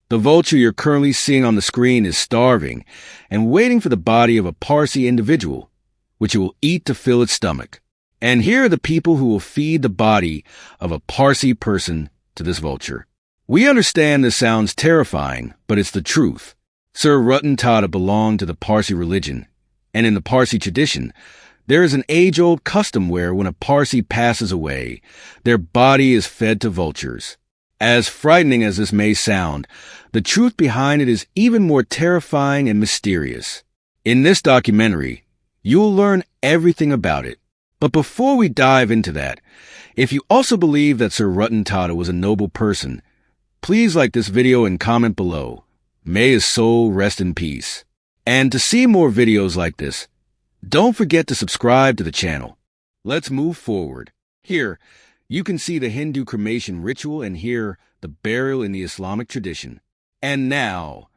The vulture you're currently seeing on the screen is starving and waiting for the body of a Parsi individual, which it will eat to fill its stomach. And here are the people who will feed the body of a Parsi person to this vulture. We understand this sounds terrifying, but it's the truth. Sir Ratan Tata belonged to the Parsi religion, and in the Parsi tradition, there is an age-old custom where when a Parsi passes away, their body is fed to vultures. As frightening as this may sound, the truth behind it is even more terrifying and mysterious. In this documentary, you'll learn everything about it. But before we dive into that, if you also believe that Sir Ratan Tata was a noble person, please like this video and comment below. May his soul rest in peace. And to see more videos like this, don't forget to subscribe to the channel. Let's move forward. Here, you can see the Hindu cremation ritual and here the burial in the Islamic tradition. And now,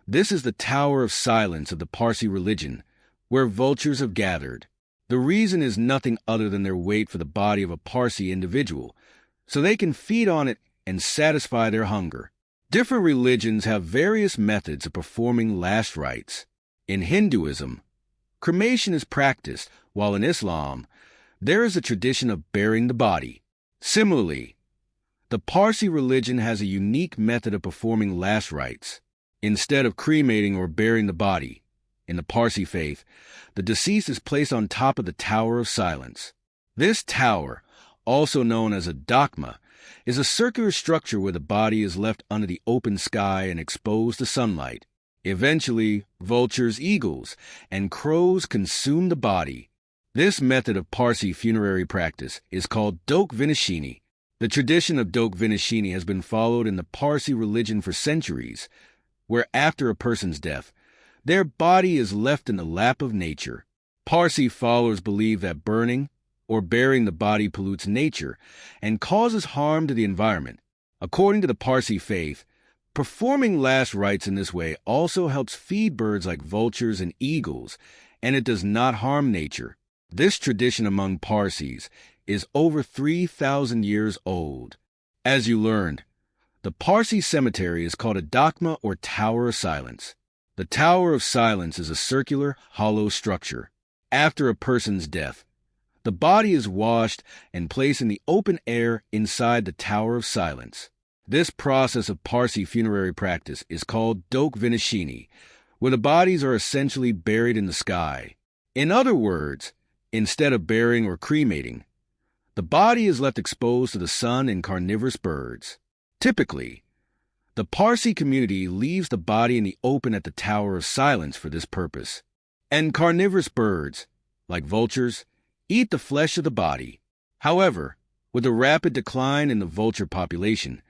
this is the Tower of Silence of the Parsi religion, where vultures have gathered. The reason is nothing other than their wait for the body of a Parsi individual, so they can feed on it and satisfy their hunger. Different religions have various methods of performing last rites. In Hinduism, cremation is practiced, while in Islam, there is a tradition of burying the body. Similarly, the Parsi religion has a unique method of performing last rites. Instead of cremating or burying the body, in the Parsi faith, the deceased is placed on top of the Tower of Silence. This tower, also known as a Dokhma, is a circular structure where the body is left under the open sky and exposed to sunlight. Eventually, vultures, eagles, and crows consume the body. This method of Parsi funerary practice is called Dokhmenashini. The tradition of Dokhmenashini has been followed in the Parsi religion for centuries, where after a person's death, their body is left in the lap of nature. Parsi followers believe that burning or burying the body pollutes nature and causes harm to the environment. According to the Parsi faith, performing last rites in this way also helps feed birds like vultures and eagles, and it does not harm nature. This tradition among Parsis is over 3,000 years old. As you learned, the Parsi cemetery is called a Dokhma or Tower of Silence. The Tower of Silence is a circular, hollow structure. After a person's death, the body is washed and placed in the open air inside the Tower of Silence. This process of Parsi funerary practice is called Dokhmenashini, where the bodies are essentially buried in the sky. In other words, instead of burying or cremating, the body is left exposed to the sun and carnivorous birds. Typically, the Parsi community leaves the body in the open at the Tower of Silence for this purpose. And carnivorous birds, like vultures, eat the flesh of the body. However, with a rapid decline in the vulture population,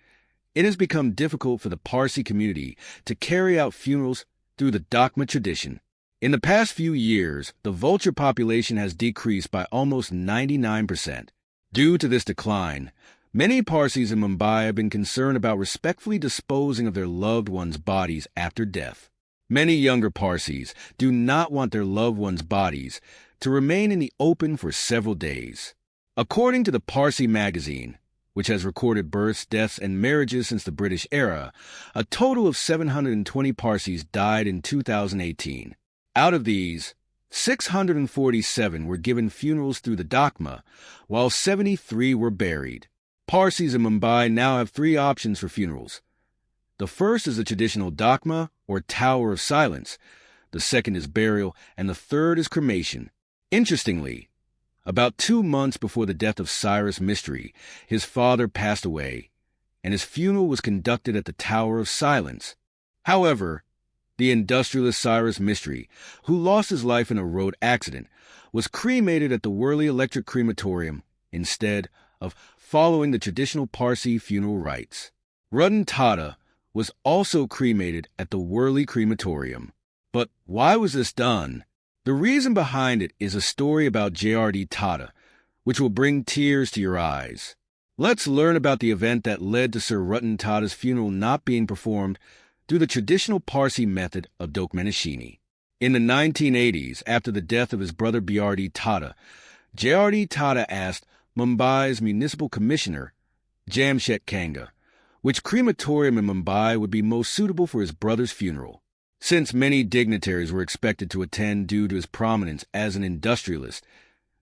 it has become difficult for the Parsi community to carry out funerals through the Dokhma tradition. In the past few years, the vulture population has decreased by almost 99%. Due to this decline, many Parsis in Mumbai have been concerned about respectfully disposing of their loved ones' bodies after death. Many younger Parsis do not want their loved ones' bodies to remain in the open for several days. According to the Parsi magazine, which has recorded births, deaths, and marriages since the British era, a total of 720 Parsis died in 2018. Out of these, 647 were given funerals through the Dokhma, while 73 were buried. Parsis in Mumbai now have 3 options for funerals. The first is the traditional Dokhma, or Tower of Silence. The second is burial, and the third is cremation. Interestingly, about 2 months before the death of Cyrus Mistry, his father passed away, and his funeral was conducted at the Tower of Silence. However, the industrialist Cyrus Mistry, who lost his life in a road accident, was cremated at the Worli Electric Crematorium instead of following the traditional Parsi funeral rites. Ratan Tata was also cremated at the Worli Crematorium. But why was this done? The reason behind it is a story about Ratan Tata, which will bring tears to your eyes. Let's learn about the event that led to Sir Ratan Tata's funeral not being performed through the traditional Parsi method of Dokhmenashini. In the 1980s, after the death of his brother Ratan Tata, Ratan Tata asked Mumbai's municipal commissioner, Jamshed Kanga, which crematorium in Mumbai would be most suitable for his brother's funeral. Since many dignitaries were expected to attend due to his prominence as an industrialist,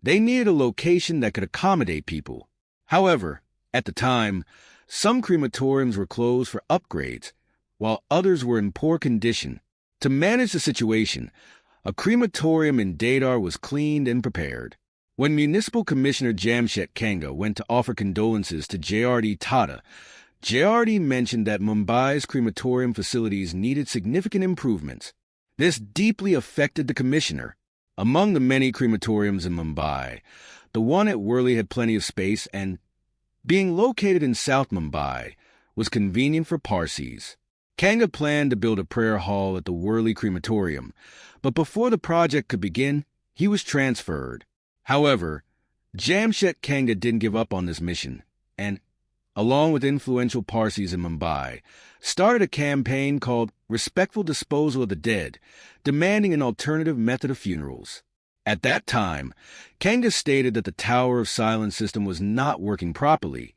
they needed a location that could accommodate people. However, at the time, some crematoriums were closed for upgrades, while others were in poor condition. To manage the situation, a crematorium in Dadar was cleaned and prepared. When Municipal Commissioner Jamshed Kanga went to offer condolences to Ratan Tata, Ratan mentioned that Mumbai's crematorium facilities needed significant improvements. This deeply affected the commissioner. Among the many crematoriums in Mumbai, the one at Worli had plenty of space and, being located in South Mumbai, was convenient for Parsis. Kanga planned to build a prayer hall at the Worli crematorium, but before the project could begin, he was transferred. However, Jamshed Kanga didn't give up on this mission, and, along with influential Parsis in Mumbai, started a campaign called Respectful Disposal of the Dead, demanding an alternative method of funerals. At that time, Kanga stated that the Tower of Silence system was not working properly,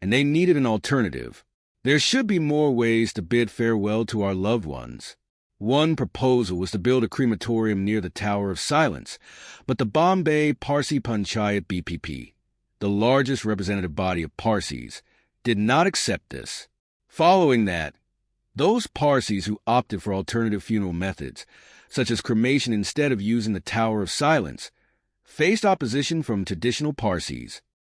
and they needed an alternative. There should be more ways to bid farewell to our loved ones. One proposal was to build a crematorium near the Tower of Silence, but the Bombay Parsi Panchayat BPP, the largest representative body of Parsis, did not accept this. Following that, those Parsis who opted for alternative funeral methods, such as cremation instead of using the Tower of Silence, faced opposition from traditional Parsis.